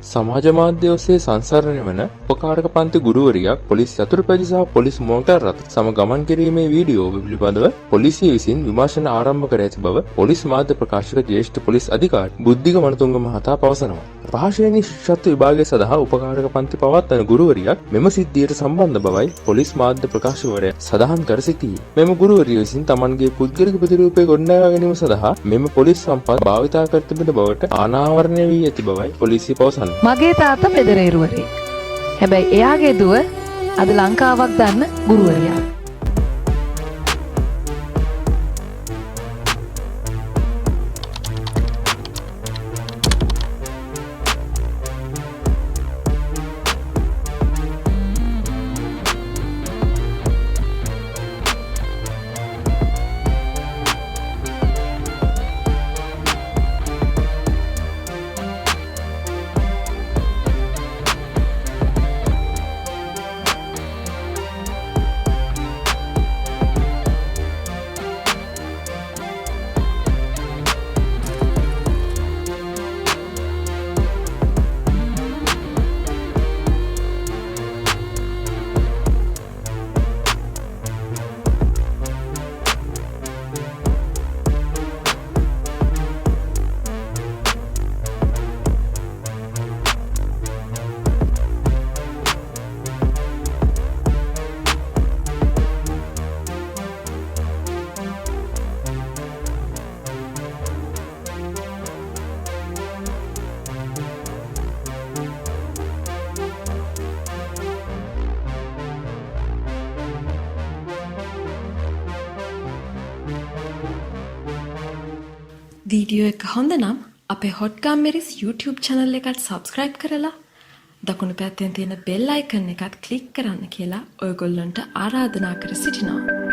සමාජ මාධ්‍ය ඔස්සේ සංසරණය වන උපකාරක පන්ති ගුරුවරියක් පොලිස් යතුරුපැදි සහ පොලිස් මෝටර් රථ සම ගමන් කිරීමේ වීඩියෝ පිළිබඳව පොලිසිය විසින් විමර්ශන ආරම්භ කර ඇති බව පොලිස් මාධ්‍ය ප්‍රකාශක ජ්‍යෙෂ්ඨ පොලිස් අධිකාරී බුද්ධික මනතුංග මහතා පවසනවා. පහශ්‍රේණි ශිෂ්‍යත්ව විභාගය සඳහා උපකාරක පන්ති පවත්වන ගුරුවරියක් මෙම සිද්ධියට සම්බන්ධ බවයි පොලිස් මාධ්‍ය ප්‍රකාශකවරයා සඳහන් කර සිටියේ. මෙම ගුරුවරිය විසින් තමන්ගේ පුද්ගලික ප්‍රතිරූපය ගොඩනගා ගැනීම සඳහා මෙම පොලිස් සම්පත් භාවිතා කර තිබෙන බවට අනාවරණය වී ඇති බවයි පොලිසිය පවසන්නේ. මගේ තාත්තා පෙදරේරුවරේ. හැබැයි එයාගේ දුව අද ලංකාවක් දන්න ගුරුවරියක්. වීඩියෝ එක හොඳ නම් අපේ හොට්ගම් මෙරිස් YouTube channel එකට subscribe කරලා දකුණු පැත්තෙන් තියෙන bell icon එකත් click කරන්න කියලා ඔයගොල්ලන්ට ආරාධනා කර සිටිනවා.